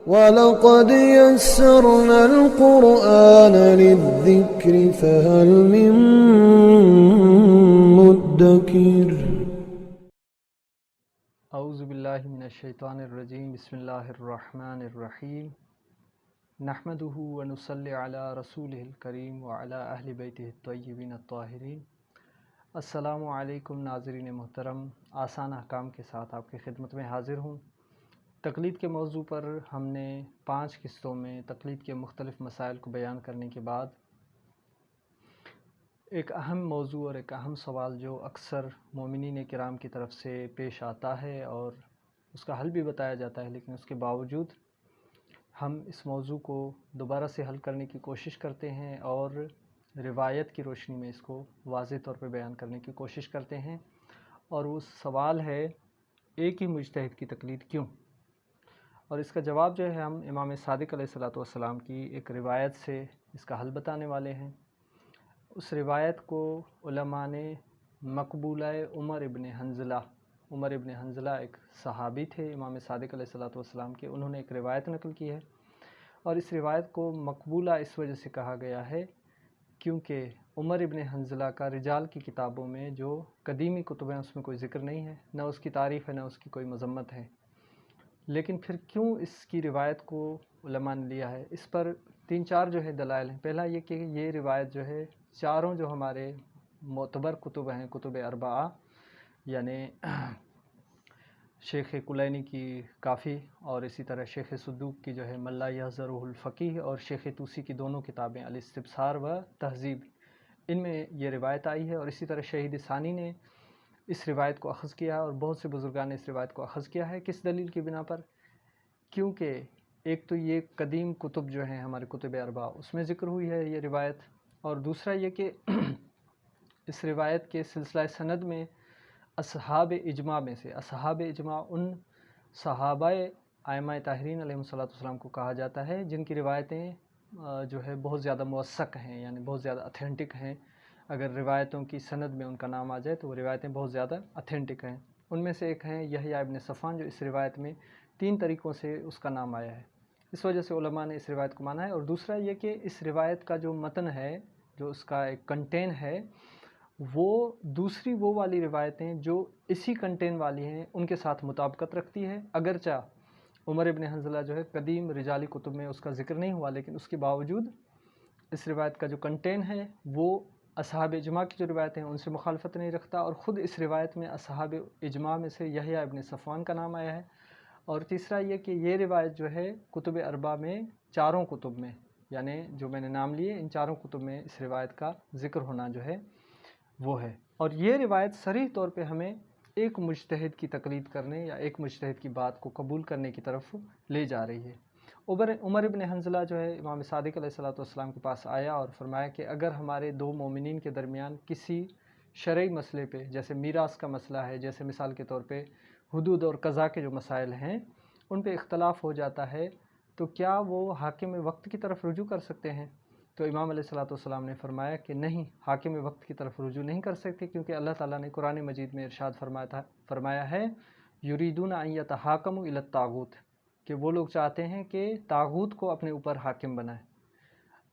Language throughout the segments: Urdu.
وَلَقَدْ يَسَّرْنَا الْقُرْآنَ لِلذِّكْرِ فَهَلْ مِن مُّدَّكِرٍ۔ اعوذ باللہ من الشیطان الرجیم، بسم اللہ الرحمن الرحیم، نحمدہ ونصلی علی رسولہ الکریم وعلی اہل بیتہ الطیبین الطاہرین۔ السلام علیکم ناظرین محترم، آسان احکام کے ساتھ آپ کی خدمت میں حاضر ہوں۔ تقلید کے موضوع پر ہم نے 5 قسطوں میں تقلید کے مختلف مسائل کو بیان کرنے کے بعد ایک اہم موضوع اور ایک اہم سوال جو اکثر مومنین کرام کی طرف سے پیش آتا ہے اور اس کا حل بھی بتایا جاتا ہے، لیکن اس کے باوجود ہم اس موضوع کو دوبارہ سے حل کرنے کی کوشش کرتے ہیں اور روایت کی روشنی میں اس کو واضح طور پہ بیان کرنے کی کوشش کرتے ہیں، اور وہ سوال ہے ایک ہی مجتہد کی تقلید کیوں؟ اور اس کا جواب جو ہے ہم امام صادق علیہ السلام کی ایک روایت سے اس کا حل بتانے والے ہیں۔ اس روایت کو علماء نے مقبولہ عمر ابن حنظلہ ایک صحابی تھے امام صادق علیہ السلام کے، انہوں نے ایک روایت نقل کی ہے، اور اس روایت کو مقبولہ اس وجہ سے کہا گیا ہے کیونکہ عمر ابن حنظلہ کا رجال کی کتابوں میں جو قدیمی کتب ہیں اس میں کوئی ذکر نہیں ہے، نہ اس کی تعریف ہے نہ اس کی کوئی مذمت ہے۔ لیکن پھر کیوں اس کی روایت کو علماء نے لیا ہے؟ اس پر 3-4 جو ہے دلائل ہیں۔ پہلا یہ کہ یہ روایت جو ہے چاروں جو ہمارے معتبر کتب ہیں، کتب اربعہ، یعنی شیخ کلینی کی کافی اور اسی طرح شیخ صدوق کی جو ہے من لا یحضرہ الفقیہ، اور شیخ طوسی کی دونوں کتابیں الاستبصار و تہذیب، ان میں یہ روایت آئی ہے، اور اسی طرح شہید ثانی نے اس روایت کو اخذ کیا ہے اور بہت سے بزرگان نے اس روایت کو اخذ کیا ہے۔ کس دلیل کی بنا پر؟ کیونکہ ایک تو یہ قدیم کتب جو ہیں ہمارے کتب اربعہ اس میں ذکر ہوئی ہے یہ روایت، اور دوسرا یہ کہ اس روایت کے سلسلہ سند میں اصحاب اجماع میں سے، اصحاب اجماع ان صحابہ ائمہ طاہرین علیہ السلام کو کہا جاتا ہے جن کی روایتیں جو ہے بہت زیادہ موثق ہیں، یعنی بہت زیادہ اتھینٹک ہیں۔ اگر روایتوں کی سند میں ان کا نام آ جائے تو وہ روایتیں بہت زیادہ اتھینٹک ہیں۔ ان میں سے ایک ہیں یحییٰ ابن صفوان، جو اس روایت میں 3 طریقوں سے اس کا نام آیا ہے، اس وجہ سے علماء نے اس روایت کو مانا ہے۔ اور دوسرا یہ کہ اس روایت کا جو متن ہے، جو اس کا ایک کنٹین ہے، وہ دوسری وہ والی روایتیں جو اسی کنٹین والی ہیں ان کے ساتھ مطابقت رکھتی ہے، اگرچہ عمر ابن حنظلہ جو ہے قدیم رجالی کتب میں اس کا ذکر نہیں ہوا، لیکن اس کے باوجود اس روایت کا جو کنٹین ہے وہ اصحاب اجماع کی جو روایتیں ہیں ان سے مخالفت نہیں رکھتا، اور خود اس روایت میں اصحاب اجماع میں سے یحییٰ ابن صفوان کا نام آیا ہے۔ اور تیسرا یہ کہ یہ روایت جو ہے کتب اربعہ میں چاروں کتب میں، یعنی جو میں نے نام لیے ان چاروں کتب میں اس روایت کا ذکر ہونا جو ہے وہ ہے، اور یہ روایت صریح طور پہ ہمیں ایک مجتہد کی تقلید کرنے یا ایک مجتہد کی بات کو قبول کرنے کی طرف لے جا رہی ہے۔ عمر ابن حنظلہ جو ہے امام صادق علیہ السلام کے پاس آیا اور فرمایا کہ اگر ہمارے 2 مومنین کے درمیان کسی شرعی مسئلے پہ، جیسے میراث کا مسئلہ ہے، جیسے مثال کے طور پہ حدود اور قضاء کے جو مسائل ہیں ان پہ اختلاف ہو جاتا ہے، تو کیا وہ حاکم وقت کی طرف رجوع کر سکتے ہیں؟ تو امام علیہ السلام نے فرمایا کہ نہیں، حاکم وقت کی طرف رجوع نہیں کر سکتے، کیونکہ اللہ تعالیٰ نے قرآن مجید میں ارشاد فرمایا ہے یریدون ان یتحاکموا الی الطاغوت، کہ وہ لوگ چاہتے ہیں کہ طاغوت کو اپنے اوپر حاکم بنائیں۔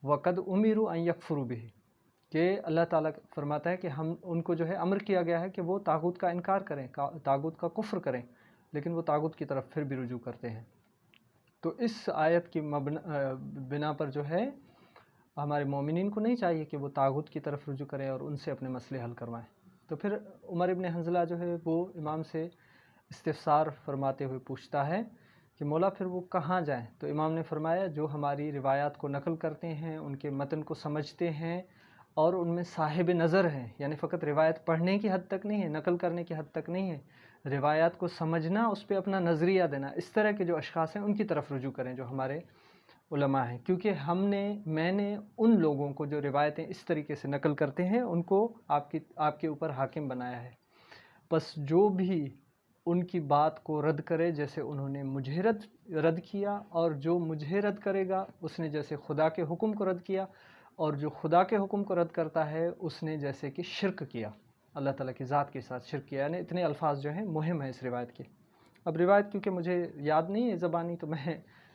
وقد امروا ان یکفروا بہ، کہ اللہ تعالیٰ فرماتا ہے کہ ہم ان کو جو ہے امر کیا گیا ہے کہ وہ طاغوت کا انکار کریں، طاغوت کا کفر کریں، لیکن وہ طاغوت کی طرف پھر بھی رجوع کرتے ہیں۔ تو اس آیت کی بنا پر جو ہے ہمارے مومنین کو نہیں چاہیے کہ وہ طاغوت کی طرف رجوع کریں اور ان سے اپنے مسئلے حل کروائیں۔ تو پھر عمر ابن حنظلہ جو ہے وہ امام سے استفسار فرماتے ہوئے پوچھتا ہے کہ مولا پھر وہ کہاں جائیں؟ تو امام نے فرمایا جو ہماری روایات کو نقل کرتے ہیں، ان کے متن کو سمجھتے ہیں اور ان میں صاحب نظر ہیں، یعنی فقط روایت پڑھنے کی حد تک نہیں ہے، نقل کرنے کی حد تک نہیں ہے، روایات کو سمجھنا، اس پہ اپنا نظریہ دینا، اس طرح کے جو اشخاص ہیں ان کی طرف رجوع کریں جو ہمارے علماء ہیں، کیونکہ میں نے ان لوگوں کو جو روایتیں اس طریقے سے نقل کرتے ہیں ان کو آپ کے اوپر حاکم بنایا ہے۔ بس جو بھی ان کی بات کو رد کرے جیسے انہوں نے مجھے رد کیا، اور جو مجھے رد کرے گا اس نے جیسے خدا کے حکم کو رد کیا، اور جو خدا کے حکم کو رد کرتا ہے اس نے جیسے کہ شرک کیا، اللہ تعالیٰ کی ذات کے ساتھ شرک کیا، یعنی اتنے الفاظ جو ہیں مہم ہیں اس روایت کے۔ اب روایت کیونکہ مجھے یاد نہیں ہے زبانی، تو میں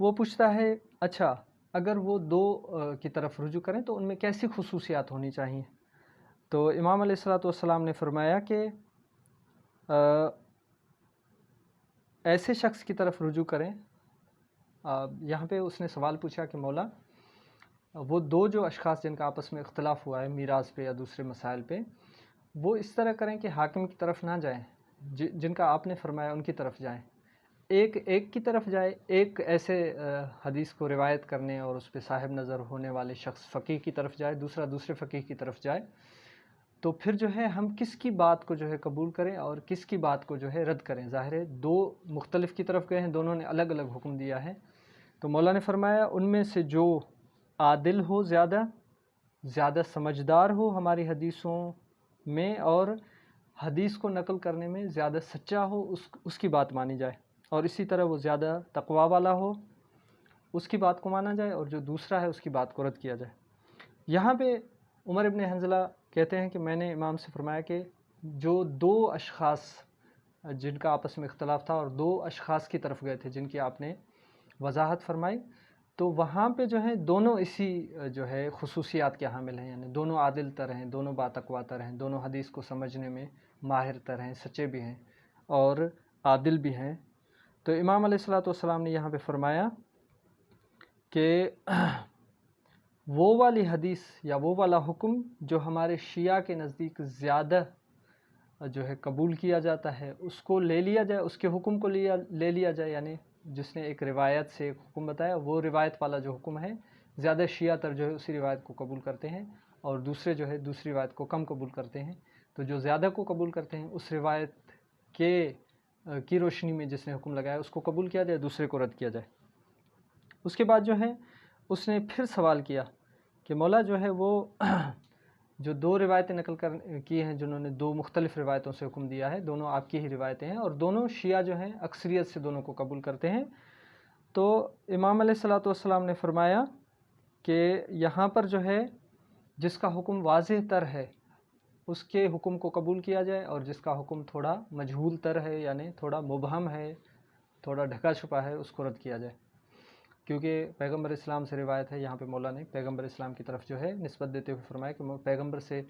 وہ پوچھتا ہے اچھا اگر وہ دو کی طرف رجوع کریں تو ان میں کیسی خصوصیات ہونی چاہیے؟ تو امام علیہ الصلوۃ والسلام نے فرمایا کہ ایسے شخص کی طرف رجوع کریں. یہاں پہ اس نے سوال پوچھا کہ مولا وہ دو جو اشخاص جن کا آپس میں اختلاف ہوا ہے میراث پہ یا دوسرے مسائل پہ، وہ اس طرح کریں کہ حاکم کی طرف نہ جائیں، جن کا آپ نے فرمایا ان کی طرف جائیں. ایک کی طرف جائے، ایک ایسے حدیث کو روایت کرنے اور اس پہ صاحب نظر ہونے والے شخص فقیہ کی طرف جائے، دوسرا دوسرے فقیہ کی طرف جائے. تو پھر جو ہے ہم کس کی بات کو جو ہے قبول کریں اور کس کی بات کو جو ہے رد کریں؟ ظاہر ہے دو مختلف کی طرف گئے ہیں، دونوں نے الگ الگ حکم دیا ہے. تو مولا نے فرمایا ان میں سے جو عادل ہو، زیادہ سمجھدار ہو ہماری حدیثوں میں اور حدیث کو نقل کرنے میں زیادہ سچا ہو، اس کی بات مانی جائے. اور اسی طرح وہ زیادہ تقوی والا ہو، اس کی بات کو مانا جائے، اور جو دوسرا ہے اس کی بات کو رد کیا جائے. یہاں پہ عمر ابن حنظلہ کہتے ہیں کہ میں نے امام سے فرمایا کہ جو دو اشخاص جن کا آپس میں اختلاف تھا اور دو اشخاص کی طرف گئے تھے جن کی آپ نے وضاحت فرمائی، تو وہاں پہ جو ہے دونوں اسی جو ہے خصوصیات کے حامل ہیں، یعنی دونوں عادل تر ہیں، دونوں باتقوا تر ہیں، دونوں حدیث کو سمجھنے میں ماہر تر ہیں، سچے بھی ہیں اور عادل بھی ہیں. تو امام علیہ الصلوۃ والسلام نے یہاں پہ فرمایا کہ وہ والی حدیث یا وہ والا حکم جو ہمارے شیعہ کے نزدیک زیادہ جو ہے قبول کیا جاتا ہے اس کو لے لیا جائے، اس کے حکم کو لے لیا جائے. یعنی جس نے ایک روایت سے ایک حکم بتایا، وہ روایت والا جو حکم ہے زیادہ شیعہ تر جو ہے اسی روایت کو قبول کرتے ہیں، اور دوسرے جو ہے دوسری روایت کو کم قبول کرتے ہیں. تو جو زیادہ کو قبول کرتے ہیں اس روایت کی روشنی میں جس نے حکم لگایا اس کو قبول کیا جائے، دوسرے کو رد کیا جائے. اس کے بعد جو ہے اس نے پھر سوال کیا کہ مولا جو ہے وہ جو دو روایتیں نقل کی ہیں، جنہوں نے دو مختلف روایتوں سے حکم دیا ہے، دونوں آپ کی ہی روایتیں ہیں اور دونوں شیعہ جو ہیں اکثریت سے دونوں کو قبول کرتے ہیں. تو امام علیہ الصلوۃ والسلام نے فرمایا کہ یہاں پر جو ہے جس کا حکم واضح تر ہے اس کے حکم کو قبول کیا جائے، اور جس کا حکم تھوڑا مجہول تر ہے یعنی تھوڑا مبہم ہے، تھوڑا ڈھکا چھپا ہے، اس کو رد کیا جائے. کیونکہ پیغمبر اسلام سے روایت ہے، یہاں پہ مولا نے پیغمبر اسلام کی طرف جو ہے نسبت دیتے ہوئے فرمایا کہ پیغمبر سے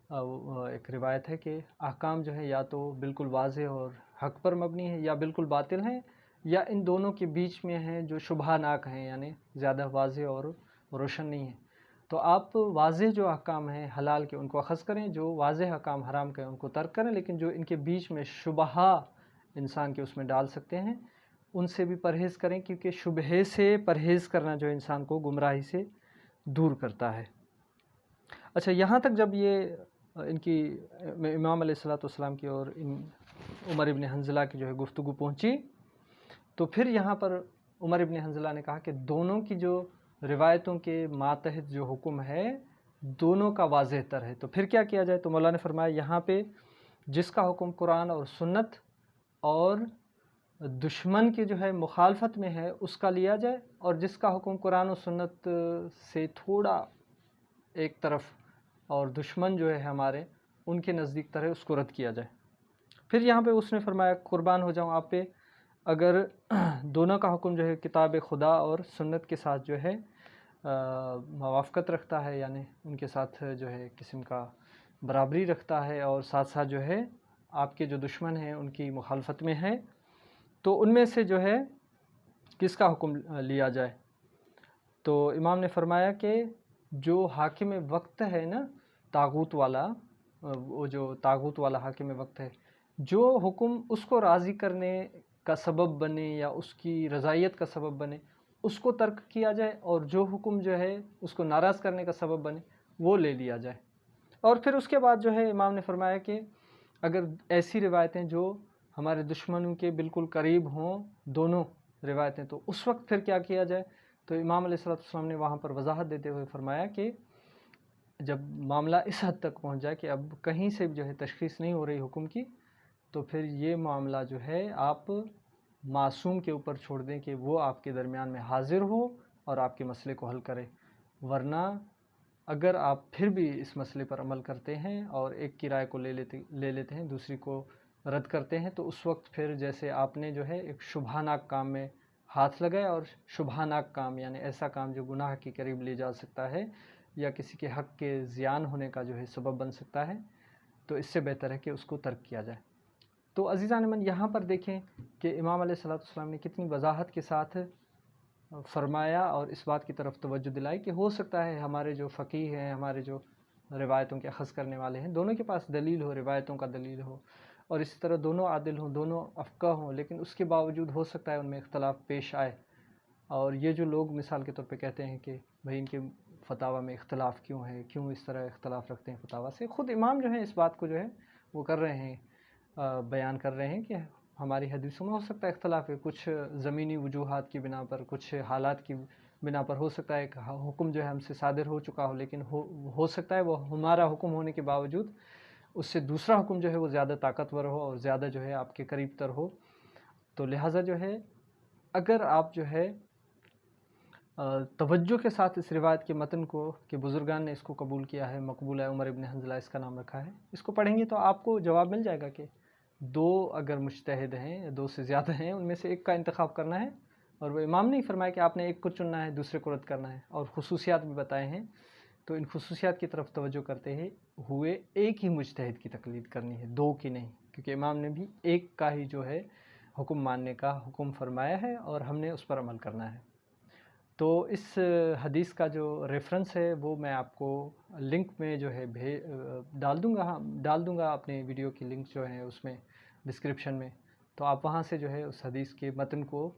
ایک روایت ہے کہ احکام جو ہے یا تو بالکل واضح اور حق پر مبنی ہے یا بالکل باطل ہیں، یا ان دونوں کے بیچ میں ہیں جو شبہ ناک ہیں، یعنی زیادہ واضح اور روشن نہیں ہیں. تو آپ واضح جو احکام ہیں حلال کے ان کو اخذ کریں، جو واضح احکام حرام کے ان کو ترک کریں، لیکن جو ان کے بیچ میں شبہ انسان کے اس میں ڈال سکتے ہیں ان سے بھی پرہیز کریں، کیونکہ شبہے سے پرہیز کرنا جو انسان کو گمراہی سے دور کرتا ہے. اچھا، یہاں تک جب یہ ان کی امام علیہ الصلوۃ والسلام کی اور عمر ابن حنظلہ کی جو ہے گفتگو پہنچی، تو پھر یہاں پر عمر ابن حنظلہ نے کہا کہ دونوں کی جو روایتوں کے ماتحت جو حکم ہے دونوں کا واضح تر ہے، تو پھر کیا کیا جائے؟ تو مولا نے فرمایا یہاں پہ جس کا حکم قرآن اور سنت اور دشمن کی جو ہے مخالفت میں ہے اس کا لیا جائے، اور جس کا حکم قرآن و سنت سے تھوڑا ایک طرف اور دشمن جو ہے ہمارے ان کے نزدیک تر ہے اس کو رد کیا جائے. پھر یہاں پہ اس نے فرمایا قربان ہو جاؤں آپ پہ، اگر دونوں کا حکم جو ہے کتاب خدا اور سنت کے ساتھ جو ہے موافقت رکھتا ہے، یعنی ان کے ساتھ جو ہے قسم کا برابری رکھتا ہے، اور ساتھ ساتھ جو ہے آپ کے جو دشمن ہیں ان کی مخالفت میں ہے، تو ان میں سے جو ہے کس کا حکم لیا جائے؟ تو امام نے فرمایا کہ جو حاکم وقت ہے نا، طاغوت والا، وہ جو طاغوت والا حاکم وقت ہے، جو حکم اس کو راضی کرنے کا سبب بنے یا اس کی رضائیت کا سبب بنے اس کو ترک کیا جائے، اور جو حکم جو ہے اس کو ناراض کرنے کا سبب بنے وہ لے لیا جائے. اور پھر اس کے بعد جو ہے امام نے فرمایا کہ اگر ایسی روایتیں جو ہمارے دشمنوں کے بالکل قریب ہوں دونوں روایتیں، تو اس وقت پھر کیا کیا جائے؟ تو امام علیہ الصلوۃ والسلام نے وہاں پر وضاحت دیتے ہوئے فرمایا کہ جب معاملہ اس حد تک پہنچ جائے کہ اب کہیں سے جو ہے تشخیص نہیں ہو رہی حکم کی، تو پھر یہ معاملہ جو ہے آپ معصوم کے اوپر چھوڑ دیں کہ وہ آپ کے درمیان میں حاضر ہو اور آپ کے مسئلے کو حل کرے. ورنہ اگر آپ پھر بھی اس مسئلے پر عمل کرتے ہیں اور ایک کی رائے کو لے لیتے ہیں، دوسری کو رد کرتے ہیں تو اس وقت پھر جیسے آپ نے جو ہے ایک شبہاناک کام میں ہاتھ لگائے، اور شبہاناک کام یعنی ایسا کام جو گناہ کے قریب لے جا سکتا ہے یا کسی کے حق کے زیان ہونے کا جو ہے سبب بن سکتا ہے، تو اس سے بہتر ہے کہ اس کو ترک کیا جائے۔ تو عزیزان من، یہاں پر دیکھیں کہ امام علیہ السلام نے کتنی وضاحت کے ساتھ فرمایا اور اس بات کی طرف توجہ دلائی کہ ہو سکتا ہے ہمارے جو فقیہ ہیں، ہمارے جو روایتوں کے اخذ کرنے والے ہیں، دونوں کے پاس دلیل ہو، روایتوں کا دلیل ہو، اور اسی طرح دونوں عادل ہوں، دونوں افقہ ہوں، لیکن اس کے باوجود ہو سکتا ہے ان میں اختلاف پیش آئے۔ اور یہ جو لوگ مثال کے طور پہ کہتے ہیں کہ بھئی ان کے فتاویٰ میں اختلاف کیوں ہے، کیوں اس طرح اختلاف رکھتے ہیں فتاویٰ سے، خود امام جو ہیں اس بات کو جو ہے وہ کر رہے ہیں، بیان کر رہے ہیں کہ ہماری حدیثوں میں ہو سکتا ہے اختلاف ہے، کچھ زمینی وجوہات کی بنا پر، کچھ حالات کی بنا پر ہو سکتا ہے کہ حکم جو ہے ہم سے صادر ہو چکا ہو، لیکن ہو سکتا ہے وہ ہمارا حکم ہونے کے باوجود اس سے دوسرا حکم جو ہے وہ زیادہ طاقتور ہو اور زیادہ جو ہے آپ کے قریب تر ہو۔ تو لہٰذا جو ہے اگر آپ جو ہے توجہ کے ساتھ اس روایت کے متن کو، کہ بزرگان نے اس کو قبول کیا ہے، مقبول ہے، عمر ابن حنظلہ اس کا نام رکھا ہے، اس کو پڑھیں گے تو آپ کو جواب مل جائے گا کہ دو اگر مجتہد ہیں، دو سے زیادہ ہیں، ان میں سے ایک کا انتخاب کرنا ہے، اور وہ امام نے فرمایا کہ آپ نے ایک کو چننا ہے، دوسرے کو رد کرنا ہے، اور خصوصیات بھی بتائے ہیں۔ تو ان خصوصیات کی طرف توجہ کرتے ہوئے ایک ہی مجتہد کی تقلید کرنی ہے، دو کی نہیں، کیونکہ امام نے بھی ایک کا ہی جو ہے حکم ماننے کا حکم فرمایا ہے اور ہم نے اس پر عمل کرنا ہے۔ تو اس حدیث کا جو ریفرنس ہے وہ میں آپ کو لنک میں جو ہے ڈال دوں گا اپنے ویڈیو کی لنک جو ہے اس میں ڈسکرپشن میں، تو آپ وہاں سے جو ہے اس حدیث کے متن کو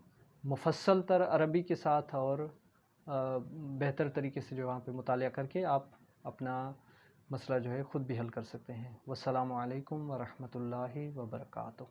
مفصل تر عربی کے ساتھ اور بہتر طریقے سے جو وہاں پہ مطالعہ کر کے آپ اپنا مسئلہ جو ہے خود بھی حل کر سکتے ہیں۔ والسلام علیکم ورحمۃ اللہ وبرکاتہ۔